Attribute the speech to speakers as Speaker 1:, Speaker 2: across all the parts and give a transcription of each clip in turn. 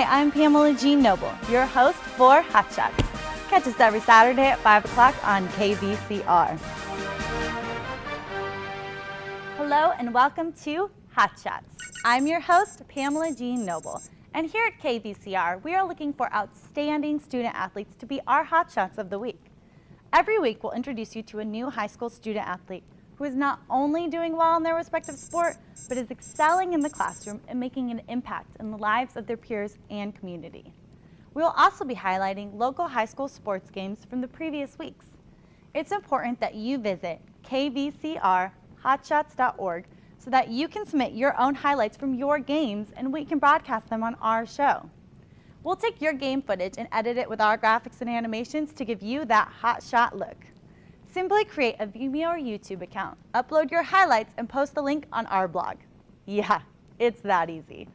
Speaker 1: I'm Pamela Jean Noble, your host for Hotshots. Catch us every Saturday at 5 o'clock on KVCR. Hello and welcome to Hotshots. I'm your host, Pamela Jean Noble. And here at KVCR, we are looking for outstanding student athletes to be our Hotshots of the week. Every week, we'll introduce you to a new high school student athlete who is not only doing well in their respective sport, but is excelling in the classroom and making an impact in the lives of their peers and community. We will also be highlighting local high school sports games from the previous weeks. It's important that you visit kvcrhotshots.org so that you can submit your own highlights from your games and we can broadcast them on our show. We'll take your game footage and edit it with our graphics and animations to give you that hot shot look. Simply create a Vimeo or YouTube account, upload your highlights, and post the link on our blog. Yeah, it's that easy.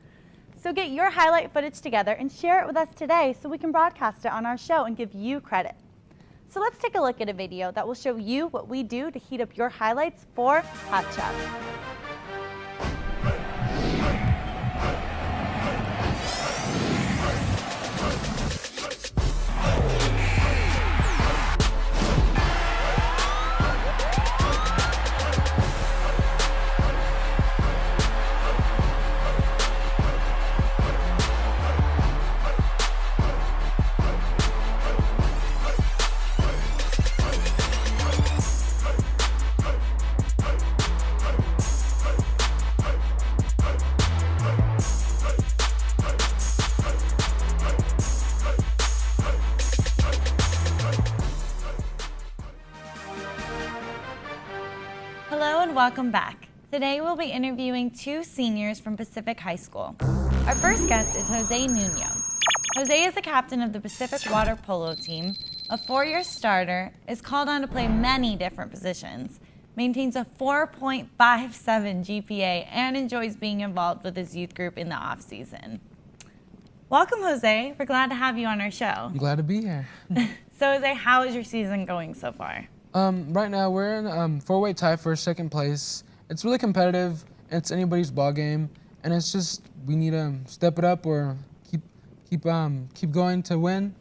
Speaker 1: So get your highlight footage together and share it with us today so we can broadcast it on our show and give you credit. So let's take a look at a video that will show you what we do to heat up your highlights for Hotshots. Hello and welcome back. Today we'll be interviewing two seniors from Pacific High School. Our first guest is Jose Nuno. Jose is the captain of the Pacific Water Polo team, a four-year starter, is called on to play many different positions, maintains a 4.57 GPA, and enjoys being involved with his youth group in the off-season. Welcome, Jose. We're glad to have you on our show.
Speaker 2: I'm glad to be here.
Speaker 1: So, Jose, how is your season going so far?
Speaker 2: Right now we're in four-way tie for second place. It's really competitive. It's anybody's ball game, and it's just we need to step it up or keep going to win.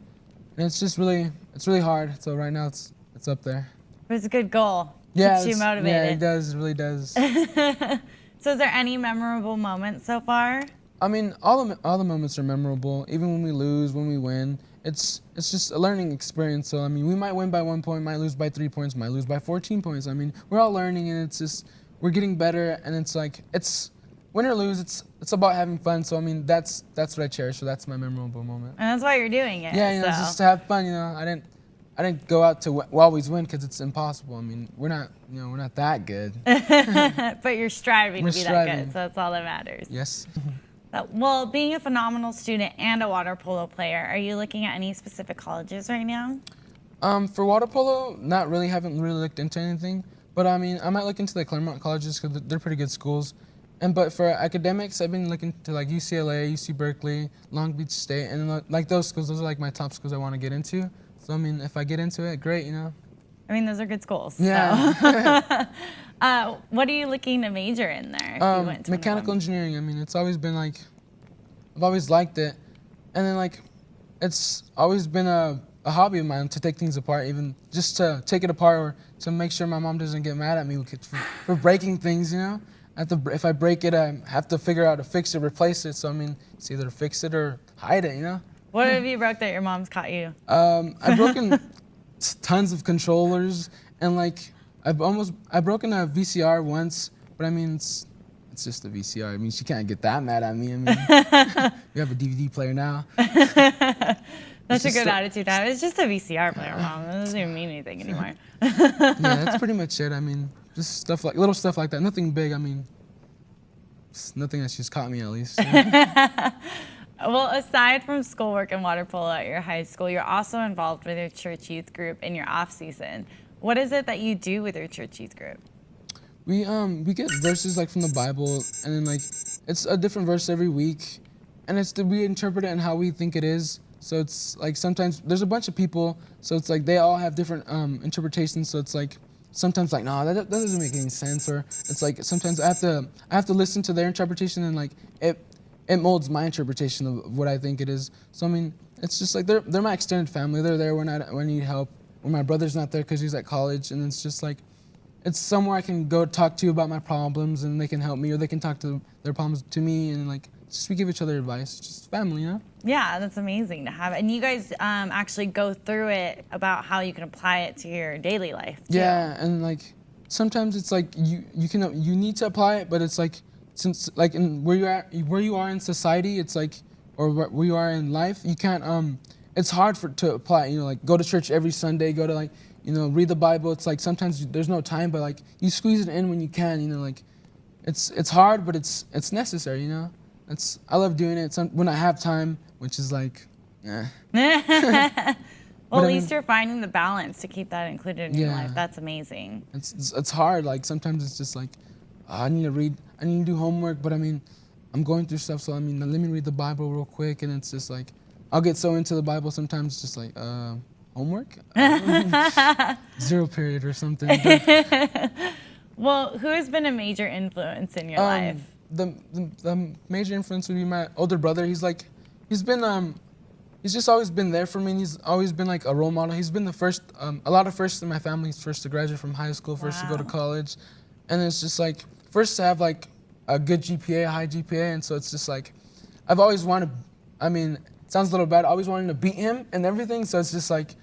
Speaker 2: And it's just really hard. So right now it's up there.
Speaker 1: It was a good goal.
Speaker 2: Yeah,
Speaker 1: keeps you motivated.
Speaker 2: Yeah, it does. It really does.
Speaker 1: So, is there any memorable moments so far?
Speaker 2: I mean, all the moments are memorable. Even when we lose, when we win. It's just a learning experience. So I mean, we might win by 1 point, might lose by 3 points, might lose by 14 points. I mean, we're all learning, and it's just we're getting better. And it's like it's win or lose. It's about having fun. So I mean, that's what I cherish. So that's my memorable moment.
Speaker 1: And that's why you're doing it.
Speaker 2: Yeah, it's just to have fun. I didn't go out to always win because it's impossible. I mean, we're not that good.
Speaker 1: But you're striving to be that good. So that's all that matters.
Speaker 2: Yes.
Speaker 1: Well, being a phenomenal student and a water polo player, are you looking at any specific colleges right now?
Speaker 2: For water polo, not really. Haven't really looked into anything. But I mean, I might look into the Claremont colleges because they're pretty good schools. But for academics, I've been looking to like UCLA, UC Berkeley, Long Beach State, and like those schools. Those are like my top schools I want to get into. So I mean, if I get into it, great. I
Speaker 1: mean, those are good schools.
Speaker 2: Yeah.
Speaker 1: So. What are you looking to major in there? If you went to
Speaker 2: mechanical engineering. I mean, it's always been like, I've always liked it. And then like, it's always been a hobby of mine to take things apart, even just to take it apart or to make sure my mom doesn't get mad at me for breaking things, If I break it, I have to figure out how to fix it, replace it. So I mean, it's either fix it or hide it,
Speaker 1: What have you broke that your mom's caught you?
Speaker 2: I've broken tons of controllers, and like I've broken a VCR once, but I mean it's just a VCR. I mean she can't get that mad at me. I mean we have a DVD player now.
Speaker 1: That's a good attitude to have. It's just a VCR player, Mom. It doesn't even mean anything anymore.
Speaker 2: Yeah, that's pretty much it. I mean just little stuff like that. Nothing big. I mean nothing that she's caught me at least.
Speaker 1: Well, aside from schoolwork and water polo at your high school, you're also involved with your church youth group in your off season. What is it that you do with your church youth group?
Speaker 2: We get verses like from the Bible, and then like it's a different verse every week, and we interpret it in how we think it is. So it's like sometimes there's a bunch of people, so it's like they all have different interpretations. So it's like sometimes like no, that doesn't make any sense, or it's like sometimes I have to listen to their interpretation, and like it molds my interpretation of what I think it is. So I mean, it's just like they're my extended family. They're there when I need help. When my brother's not there because he's at college, and it's just like it's somewhere I can go talk to about my problems, and they can help me, or they can talk to their problems to me, and like just we give each other advice. It's just family, you know?
Speaker 3: Yeah, that's amazing to have. And you guys actually go through it about how you can apply it to your daily life, too.
Speaker 2: Yeah, and like sometimes it's like you need to apply it, but it's like since like in where you are in society, it's like or where you are in life, you can't it's hard to apply. You know, like go to church every Sunday, go to like read the Bible. It's like sometimes there's no time, but like you squeeze it in when you can. You know, like it's hard, but it's necessary. You know, I love doing it. When I have time, which is like,
Speaker 3: Well,
Speaker 2: But
Speaker 3: at
Speaker 2: I
Speaker 3: least
Speaker 2: mean-
Speaker 3: you're finding the balance to keep that included in your
Speaker 2: Yeah.
Speaker 3: life. That's amazing.
Speaker 2: it's hard. Like sometimes it's just like I need to read, I need to do homework, but I mean I'm going through stuff, so I mean let me read the Bible real quick, and it's just like I'll get so into the Bible sometimes it's just like homework 0 period or something.
Speaker 3: Well, who has been a major influence in your life?
Speaker 2: The major influence would be my older brother. He's just always been there for me, and he's always been like a role model. He's been the first, a lot of firsts in my family. He's first to graduate from high school, first to go to
Speaker 3: Wow.
Speaker 2: college, and it's just like first to have like a good GPA, a high GPA, and so it's just like I've always wanted. I mean, it sounds a little bad. Always wanting to beat him and everything. So it's just like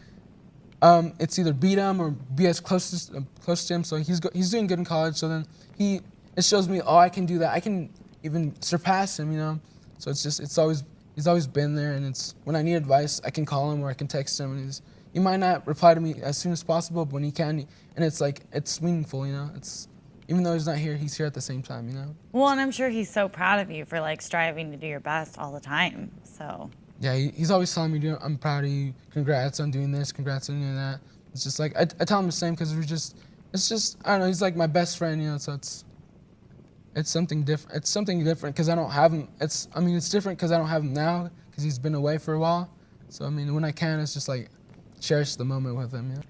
Speaker 2: it's either beat him or be as close to him. So he's doing good in college. So then it shows me, oh, I can do that. I can even surpass him, you know. So he's always been there, and it's when I need advice, I can call him or I can text him, and he might not reply to me as soon as possible, but when he can, and it's like it's meaningful, you know. It's even though he's not here, he's here at the same time, you know.
Speaker 3: Well, and I'm sure he's so proud of you for like striving to do your best all the time. So
Speaker 2: Yeah, he's always telling me, I'm proud of you. Congrats on doing this. Congrats on doing that. It's just like I tell him the same because it's just I don't know. He's like my best friend, you know. So it's something different. It's something different because I don't have him. It's different because I don't have him now because he's been away for a while. So I mean, when I can, it's just like cherish the moment with him. You know?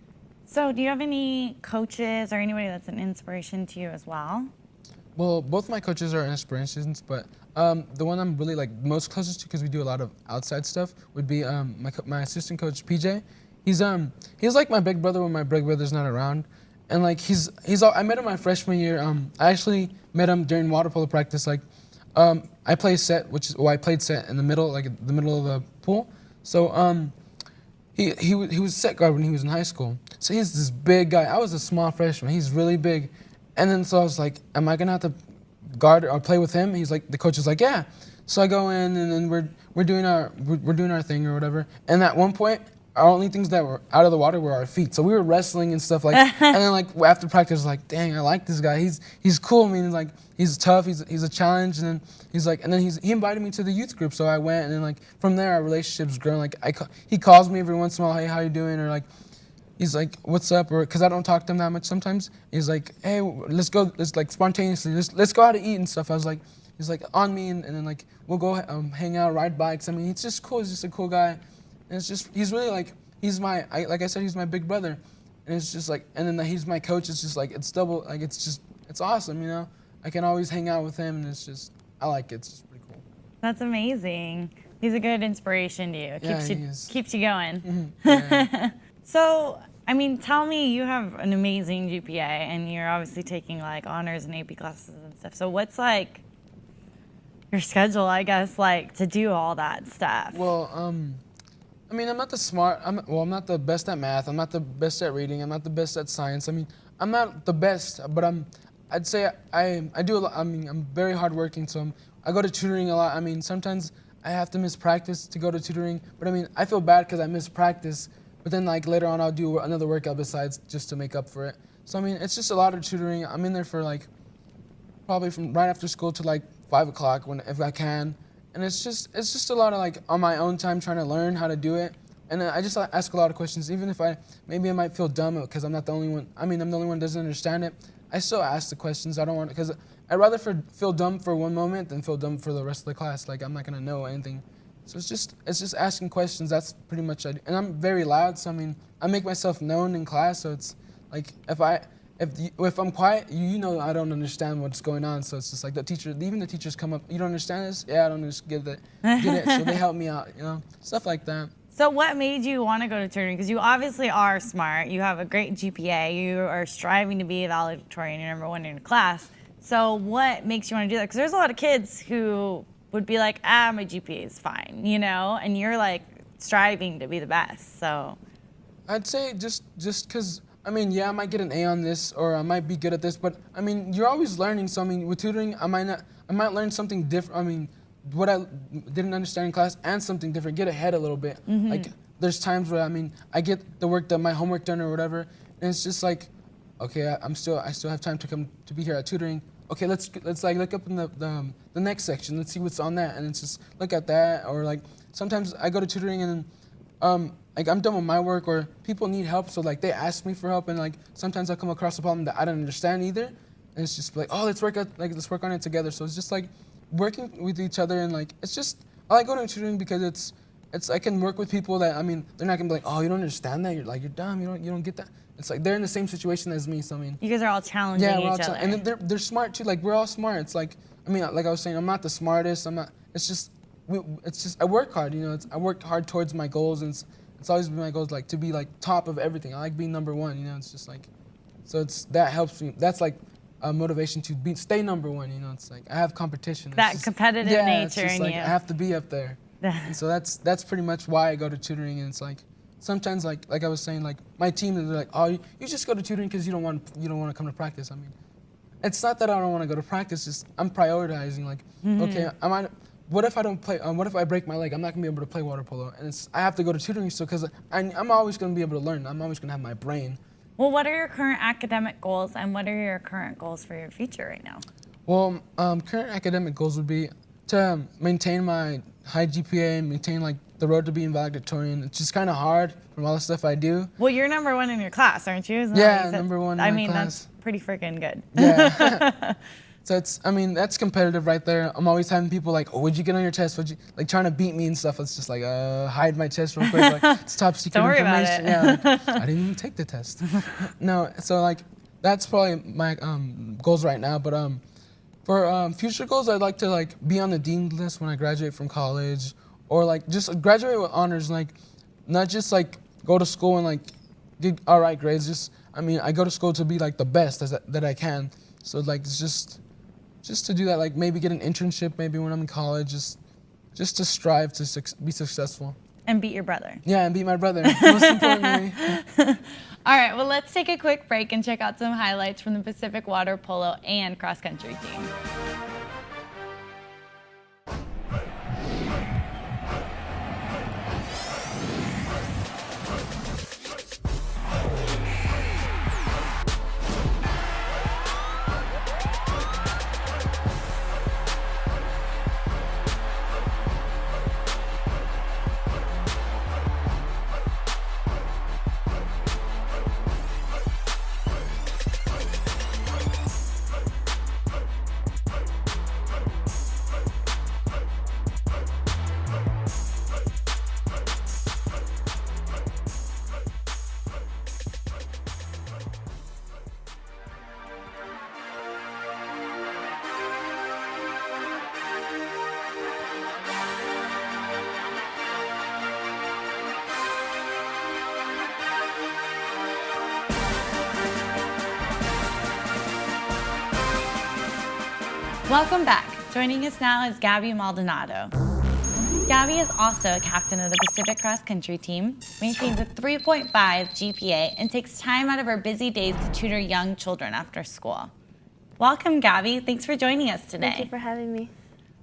Speaker 3: So do you have any coaches or anybody that's an inspiration to you as well?
Speaker 2: Well, both my coaches are inspirations, but the one I'm really like most closest to because we do a lot of outside stuff would be my assistant coach PJ. He's like my big brother when my big brother's not around, and like I met him my freshman year. I actually met him during water polo practice. Like I played set in the middle, like the middle of the pool. So he was set guard when he was in high school. So he's this big guy. I was a small freshman. He's really big. And then so I was like, am I gonna have to guard or play with him? He's like, the coach was like, yeah. So I go in, and then we're doing our thing or whatever. And at one point, our only things that were out of the water were our feet. So we were wrestling and stuff like. And then like after practice, I was like, dang, I like this guy. He's cool. I mean, like he's tough. He's a challenge. And then he invited me to the youth group. So I went, and then like from there, our relationship's grown. Like he calls me every once in a while, hey, how you doing? Or like. He's like, what's up? Or because I don't talk to him that much sometimes. He's like, hey, let's like spontaneously, let's go out to eat and stuff. He's like on me, and then like we'll go hang out, ride bikes. I mean, he's just cool. He's just a cool guy, and he's really like like I said, he's my big brother, and it's just like, and then he's my coach. It's just like it's double, like it's awesome, you know. I can always hang out with him, and I like it. It's just pretty cool.
Speaker 3: That's amazing. He's a good inspiration to you. It
Speaker 2: Yeah,
Speaker 3: keeps
Speaker 2: he
Speaker 3: you
Speaker 2: is.
Speaker 3: keeps you going.
Speaker 2: Yeah.
Speaker 3: So, I mean, tell me, you have an amazing GPA, and you're obviously taking like honors and AP classes and stuff. So what's like your schedule, I guess, like to do all that stuff?
Speaker 2: Well, I mean, I'm not not the best at math. I'm not the best at reading. I'm not the best at science. I mean, I'm not the best, but I'd say I do a lot. I mean, I'm very hardworking, so I go to tutoring a lot. I mean, sometimes I have to miss practice to go to tutoring, but I mean, I feel bad because I miss practice. But then, like, later on, I'll do another workout besides just to make up for it. So, I mean, it's just a lot of tutoring. I'm in there for, like, probably from right after school to, like, 5 o'clock if I can. And it's just a lot of, like, on my own time trying to learn how to do it. And I just ask a lot of questions, even if maybe I might feel dumb because I'm not the only one. I mean, I'm the only one who doesn't understand it. I still ask the questions. I don't want, because I'd rather feel dumb for one moment than feel dumb for the rest of the class. Like, I'm not going to know anything. So it's just asking questions. That's pretty much it. And I'm very loud, so I mean, I make myself known in class. So it's like if if I'm quiet, you know I don't understand what's going on. So it's just like even the teachers come up, you don't understand this? Yeah, I don't get it. So they help me out, stuff like that.
Speaker 3: So what made you want to go to tutoring? Because you obviously are smart. You have a great GPA. You are striving to be a valedictorian. You're #1 in your class. So what makes you want to do that? Because there's a lot of kids who would be like, my GPA is fine, and you're like striving to be the best. So
Speaker 2: I'd say just because, I might get an A on this or I might be good at this, but you're always learning. So with tutoring, I might learn something different. What I didn't understand in class and something different, get ahead a little bit.
Speaker 3: Mm-hmm.
Speaker 2: Like there's times where I get the work done, my homework done or whatever, and it's just like, okay, I still have time to come to be here at tutoring. Okay, let's like look up in the next section. Let's see what's on that, and it's just look at that. Or like sometimes I go to tutoring and like I'm done with my work or people need help, so like they ask me for help, and like sometimes I come across a problem that I don't understand either, and it's just like, oh, let's work on it together. So it's just like working with each other, and like it's just I like going to tutoring because it's I can work with people that they're not gonna be like, oh, you don't understand that, you're dumb, you don't get that. It's like they're in the same situation as me, so
Speaker 3: you guys are all challenging each other.
Speaker 2: And they're smart too. Like we're all smart. It's like like I was saying, I'm not the smartest. I'm not. It's just I work hard. I worked hard towards my goals, and it's always been my goals like to be like top of everything. I like being #1. It's just like, so that helps me. That's like a motivation to stay #1. It's like I have competition.
Speaker 3: That competitive nature
Speaker 2: it's just
Speaker 3: in
Speaker 2: like
Speaker 3: you.
Speaker 2: I have to be up there. And so that's pretty much why I go to tutoring. And it's like sometimes like I was saying, like my team, they're like, oh, you just go to tutoring because you don't want to come to practice. It's not that I don't want to go to practice. Just I'm prioritizing. Like, okay, what if I don't play? What if I break my leg? I'm not gonna be able to play water polo, and I have to go to tutoring. So because I'm always gonna be able to learn. I'm always gonna have my brain.
Speaker 3: Well, what are your current academic goals, and what are your current goals for your future right now?
Speaker 2: Well, current academic goals would be to maintain my high GPA and maintain like the road to being valedictorian. It's just kind of hard from all the stuff I do.
Speaker 3: Well, you're #1 in your class, aren't you?
Speaker 2: Yeah, #1 in my class.
Speaker 3: That's pretty freaking good.
Speaker 2: Yeah. So it's, that's competitive right there. I'm always having people like, oh, what'd you get on your test? Like trying to beat me and stuff. It's just like, hide my test real quick. Like, it's top secret
Speaker 3: Don't worry
Speaker 2: information.
Speaker 3: about it.
Speaker 2: Yeah, like, I didn't even take the test. No, so like, that's probably my goals right now. But for future goals, I'd like to like be on the dean list when I graduate from college, or like just graduate with honors. Like, not just like go to school and like get all right grades. Just, I go to school to be like the best that I can. So like, it's just to do that, like maybe get an internship maybe when I'm in college, just to strive to be successful.
Speaker 3: And beat your brother.
Speaker 2: Yeah, and beat my brother, most importantly.
Speaker 3: All right, well, let's take a quick break and check out some highlights from the Pacific Water Polo and Cross Country team. Welcome back. Joining us now is Gabby Maldonado. Gabby is also a captain of the Pacific Cross Country team, maintains a 3.5 GPA, and takes time out of her busy days to tutor young children after school. Welcome, Gabby. Thanks for joining us today.
Speaker 4: Thank you for having me.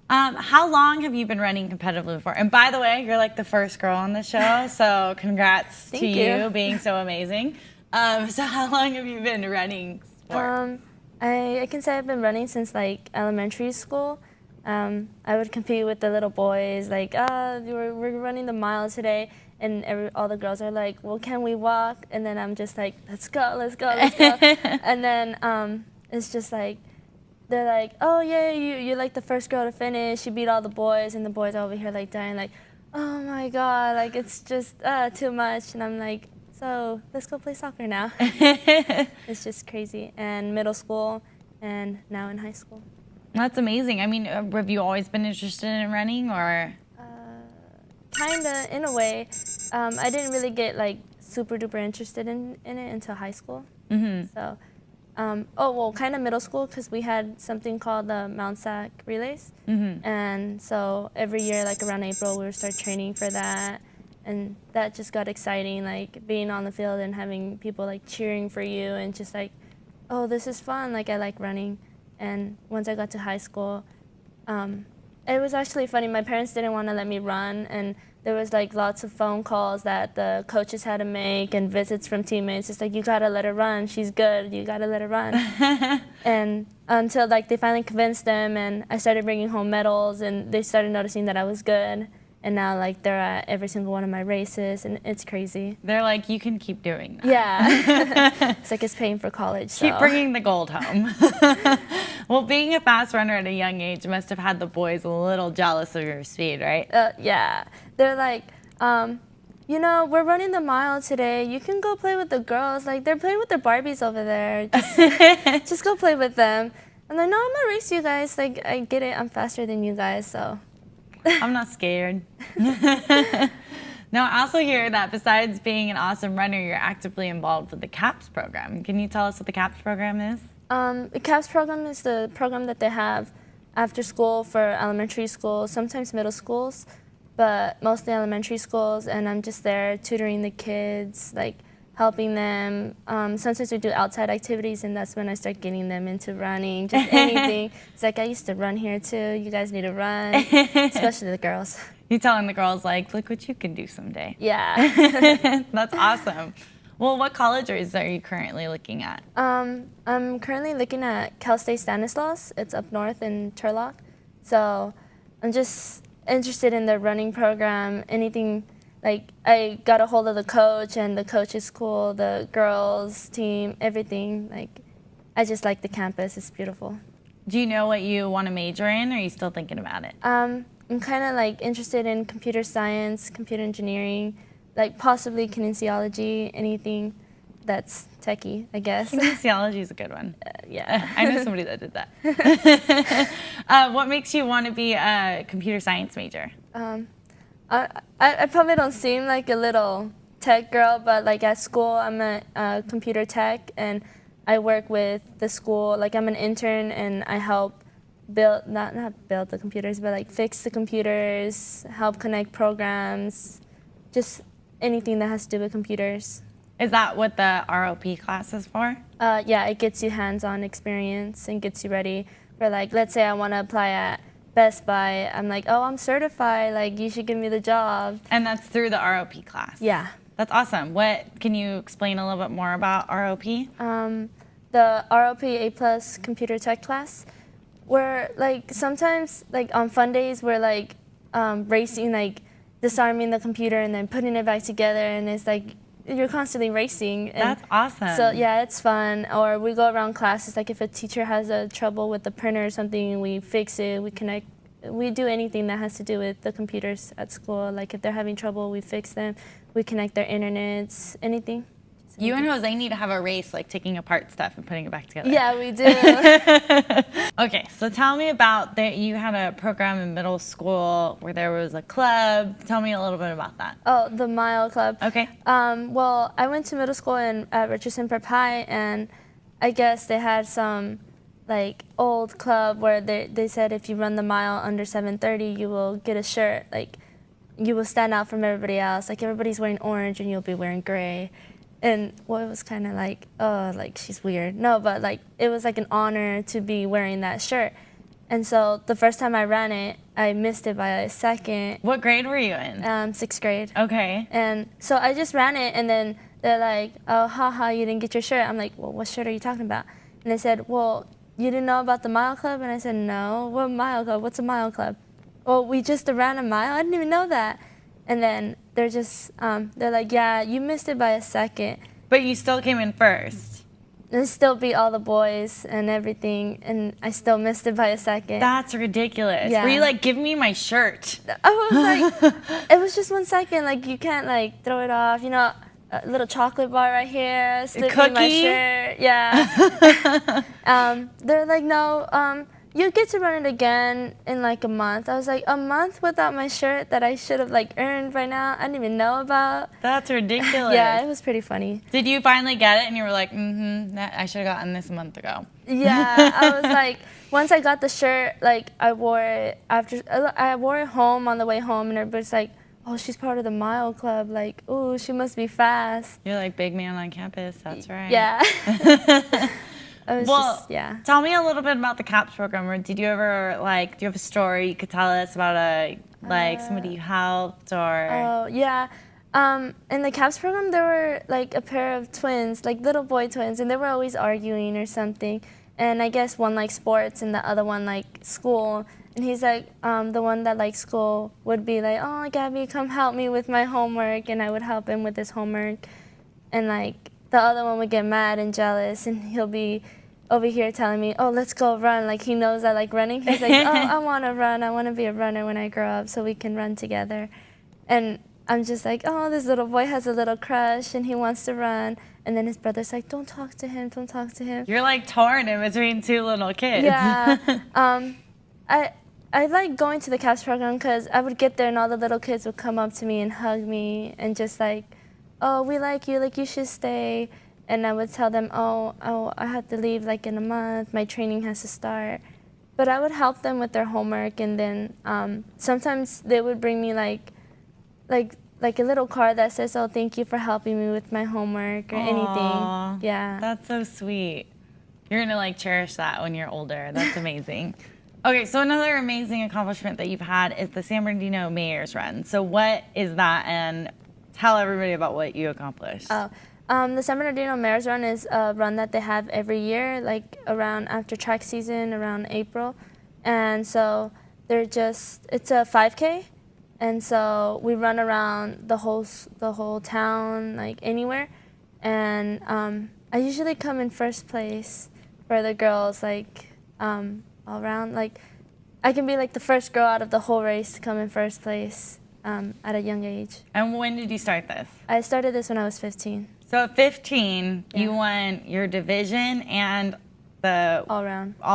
Speaker 3: How long have you been running competitively for? And by the way, you're like the first girl on the show, so congrats to you being so amazing. So how long have you been running sport?
Speaker 4: I can say I've been running since like elementary school. I would compete with the little boys, like, we're running the mile today, and all the girls are like, well, can we walk? And then I'm just like, let's go, let's go, let's go. And then it's just like, they're like, oh yeah, you're like the first girl to finish. You beat all the boys, and the boys are over here like dying, like, oh my God, like it's just too much. And I'm like, so let's go play soccer now. It's just crazy. And middle school and now in high school.
Speaker 3: That's amazing. I mean, have you always been interested in running, or?
Speaker 4: Kinda, in a way. I didn't really get like super duper interested in it until high school. So, kind of middle school, because we had something called the Mount Sac Relays. And so every year, like around April, we would start training for that. And that just got exciting, like being on the field and having people like cheering for you and just like, oh, this is fun. Like I like running. And once I got to high school, it was actually funny. My parents didn't want to let me run, and there was like lots of phone calls that the coaches had to make and visits from teammates. It's like, you gotta let her run. She's good. You gotta let her run. And until like they finally convinced them, and I started bringing home medals, and they started noticing that I was good. And now like they're at every single one of my races, and it's crazy.
Speaker 3: They're like, you can keep doing that.
Speaker 4: Yeah. It's like it's paying for college.
Speaker 3: Keep
Speaker 4: so.
Speaker 3: bringing the gold home. Well, being a fast runner at a young age must have had the boys a little jealous of your speed, right?
Speaker 4: Yeah. They're like, we're running the mile today. You can go play with the girls. Like, they're playing with their Barbies over there. Just go play with them. I'm like, no, I'm gonna race you guys. Like, I get it. I'm faster than you guys, so.
Speaker 3: I'm not scared. Now, I also hear that besides being an awesome runner, you're actively involved with the CAPS program. Can you tell us what the CAPS program is?
Speaker 4: The CAPS program is the program that they have after school for elementary schools, sometimes middle schools, but mostly elementary schools. And I'm just there tutoring the kids, like helping them. Sometimes we do outside activities, and that's when I start getting them into running, just anything. It's like, I used to run here too. You guys need to run, especially the girls.
Speaker 3: You're telling the girls, like, look what you can do someday.
Speaker 4: Yeah.
Speaker 3: That's awesome. Well, what colleges are you currently looking at?
Speaker 4: I'm currently looking at Cal State Stanislaus. It's up north in Turlock. So I'm just interested in the running program, anything. Like, I got a hold of the coach, and the coach is cool, the girls team, everything. Like, I just like the campus. It's beautiful.
Speaker 3: Do you know what you want to major in, or are you still thinking about it?
Speaker 4: I'm kind of like interested in computer science, computer engineering, like possibly kinesiology, anything that's techie, I guess.
Speaker 3: Kinesiology is a good one.
Speaker 4: Yeah.
Speaker 3: I know somebody that did that. What makes you want to be a computer science major?
Speaker 4: I probably don't seem like a little tech girl, but like at school, I'm a computer tech, and I work with the school. Like, I'm an intern, and I help build, not build the computers, but like fix the computers, help connect programs, just anything that has to do with computers.
Speaker 3: Is that what the ROP class is for?
Speaker 4: Yeah, it gets you hands-on experience and gets you ready for, like, let's say I want to apply at Best Buy. I'm like, oh, I'm certified. Like, you should give me the job.
Speaker 3: And that's through the ROP class?
Speaker 4: Yeah.
Speaker 3: That's awesome. Can you explain a little bit more about ROP?
Speaker 4: The ROP A+ computer tech class, where like sometimes like on fun days we're like racing, like disarming the computer and then putting it back together, and it's like you're constantly racing. And
Speaker 3: that's awesome.
Speaker 4: So yeah, it's fun. Or we go around classes, like if a teacher has a trouble with the printer or something, we fix it, we connect. We do anything that has to do with the computers at school. Like if they're having trouble, we fix them. We connect their internets, anything.
Speaker 3: You and Jose need to have a race, like taking apart stuff and putting it back together.
Speaker 4: Yeah, we do.
Speaker 3: Okay, so tell me about that. You had a program in middle school where there was a club. Tell me a little bit about that.
Speaker 4: Oh, the Mile Club.
Speaker 3: Okay.
Speaker 4: Well, I went to middle school at Richardson Prep High, and I guess they had some like old club where they said if you run the mile under 7:30, you will get a shirt. Like, you will stand out from everybody else. Like, everybody's wearing orange and you'll be wearing gray. And well, it was kind of like, oh, like she's weird. No, but like it was like an honor to be wearing that shirt. And so the first time I ran it, I missed it by a second.
Speaker 3: What grade were you in?
Speaker 4: 6th grade.
Speaker 3: Okay.
Speaker 4: And so I just ran it, and then they're like, oh, haha, you didn't get your shirt. I'm like, well, what shirt are you talking about? And they said, well, you didn't know about the Mile Club? And I said, no. What Mile Club? What's a Mile Club? Well, we just ran a mile. I didn't even know that. And then they're just, they're like, yeah, you missed it by a second.
Speaker 3: But you still came in first.
Speaker 4: And still beat all the boys and everything, and I still missed it by a second.
Speaker 3: That's ridiculous.
Speaker 4: Yeah.
Speaker 3: Were you like, give me my shirt?
Speaker 4: I was like, it was just 1 second. Like, you can't like throw it off. You know, a little chocolate bar right here, slipped me
Speaker 3: cookie?
Speaker 4: my shirt. Yeah. They're like, no, you get to run it again in like a month. I was like, a month without my shirt that I should have like earned by now? I didn't even know about.
Speaker 3: That's ridiculous.
Speaker 4: Yeah, it was pretty funny.
Speaker 3: Did you finally get it and you were like, I should have gotten this a month ago?
Speaker 4: Yeah, I was like, once I got the shirt, like I wore it home on the way home, and everybody's like, oh, she's part of the mile club. Like, ooh, she must be fast.
Speaker 3: You're like big man on campus. That's right.
Speaker 4: Yeah. I was just, yeah.
Speaker 3: Tell me a little bit about the CAPS program. Or did you ever do you have a story you could tell us about somebody you helped or?
Speaker 4: Oh, yeah. In the CAPS program, there were like a pair of twins, like little boy twins, and they were always arguing or something. And I guess one liked sports and the other one liked school. And he's like, the one that liked school would be like, oh, Gabby, come help me with my homework. And I would help him with his homework. And like the other one would get mad and jealous, and he'll be over here telling me, oh, let's go run. Like he knows I like running. He's like, oh, I want to run. I want to be a runner when I grow up so we can run together. And I'm just like, oh, this little boy has a little crush and he wants to run. And then his brother's like, don't talk to him, don't talk to him.
Speaker 3: You're like torn in between two little kids.
Speaker 4: Yeah. I like going to the CAPS program because I would get there and all the little kids would come up to me and hug me and just like, oh, we like you should stay. And I would tell them, oh, I have to leave like in a month, my training has to start. But I would help them with their homework, and then sometimes they would bring me like a little card that says, oh, thank you for helping me with my homework or anything. Yeah.
Speaker 3: That's so sweet. You're going to cherish that when you're older. That's amazing. Okay, so another amazing accomplishment that you've had is the San Bernardino Mayor's Run. So what is that, and tell everybody about what you accomplished.
Speaker 4: The San Bernardino Mayor's Run is a run that they have every year, like around after track season, around April. And so it's a 5K. And so we run around the whole town, like anywhere. And I usually come in first place for the girls, all around. Like I can be like the first girl out of the whole race to come in first place at a young age.
Speaker 3: And when did you start this?
Speaker 4: I started this when I was 15.
Speaker 3: So at 15, you won your division and the
Speaker 4: All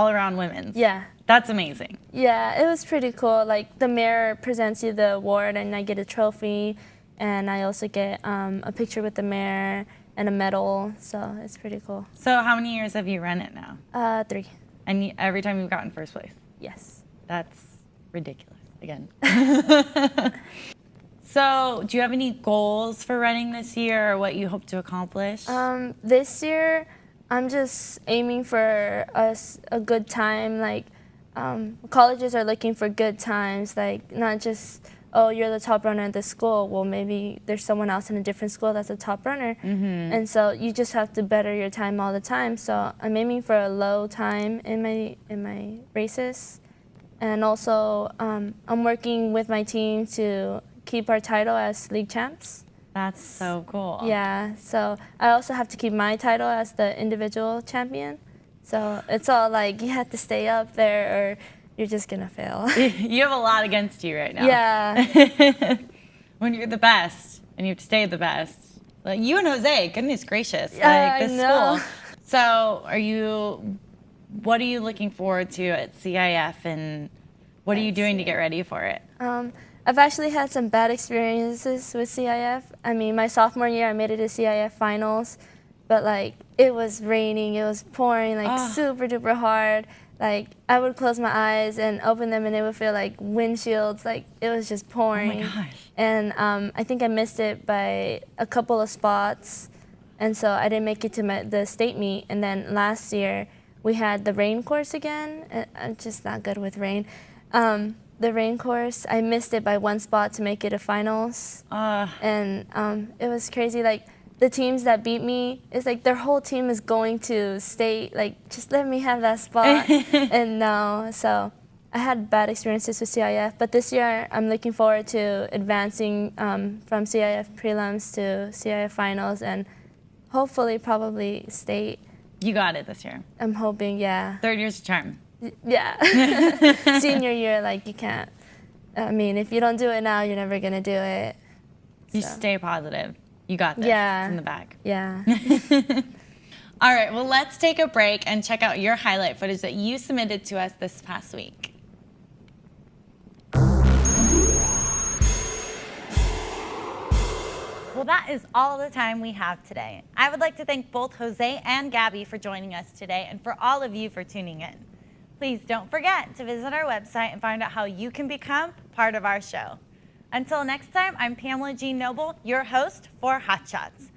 Speaker 4: around
Speaker 3: women's.
Speaker 4: Yeah.
Speaker 3: That's amazing.
Speaker 4: Yeah, it was pretty cool. Like the mayor presents you the award, and I get a trophy, and I also get a picture with the mayor and a medal. So it's pretty cool.
Speaker 3: So how many years have you run it now?
Speaker 4: 3.
Speaker 3: And every time you've gotten first place?
Speaker 4: Yes.
Speaker 3: That's ridiculous. Again. So do you have any goals for running this year, or what you hope to accomplish?
Speaker 4: This year, I'm just aiming for a good time. Like colleges are looking for good times, like not just, oh, you're the top runner at the school. Well, maybe there's someone else in a different school that's a top runner. Mm-hmm. And so you just have to better your time all the time. So I'm aiming for a low time in my races. And also I'm working with my team to keep our title as league champs.
Speaker 3: That's so cool.
Speaker 4: Yeah, so I also have to keep my title as the individual champion. So it's all like you have to stay up there or you're just gonna fail.
Speaker 3: You have a lot against you right now.
Speaker 4: Yeah.
Speaker 3: When you're the best and you have to stay the best. Like you and Jose, goodness gracious.
Speaker 4: Yeah,
Speaker 3: like this
Speaker 4: I know.
Speaker 3: school. So what are you looking forward to at CIF, and what are you doing to get ready for it?
Speaker 4: I've actually had some bad experiences with CIF. I mean, my sophomore year, I made it to CIF finals, but like it was raining, it was pouring, like super duper hard. Like I would close my eyes and open them, and it would feel like windshields. Like it was just pouring.
Speaker 3: Oh my gosh!
Speaker 4: And I think I missed it by a couple of spots, and so I didn't make it to the state meet. And then last year we had the rain course again. I'm just not good with rain. The rain course, I missed it by one spot to make it to finals. And it was crazy. Like the teams that beat me, it's like their whole team is going to state. Like just let me have that spot. And no, so I had bad experiences with CIF. But this year, I'm looking forward to advancing from CIF prelims to CIF finals, and hopefully probably state.
Speaker 3: You got it this year.
Speaker 4: I'm hoping, yeah.
Speaker 3: Third year's a charm.
Speaker 4: Yeah. Senior year, like you can't. I mean, if you don't do it now, you're never gonna do it.
Speaker 3: You
Speaker 4: So.
Speaker 3: stay positive. You got this.
Speaker 4: Yeah.
Speaker 3: It's in the bag.
Speaker 4: Yeah.
Speaker 3: All right, well, let's take a break and check out your highlight footage that you submitted to us this past week.
Speaker 1: Well, that is all the time we have today. I would like to thank both Jose and Gabby for joining us today and for all of you for tuning in. Please don't forget to visit our website and find out how you can become part of our show. Until next time, I'm Pamela Jean Noble, your host for Hotshots.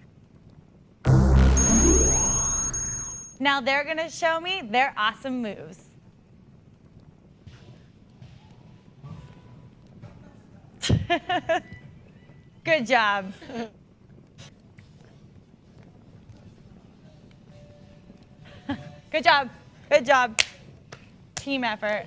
Speaker 1: Now they're gonna show me their awesome moves. Good job. Good job. Good job. Team effort.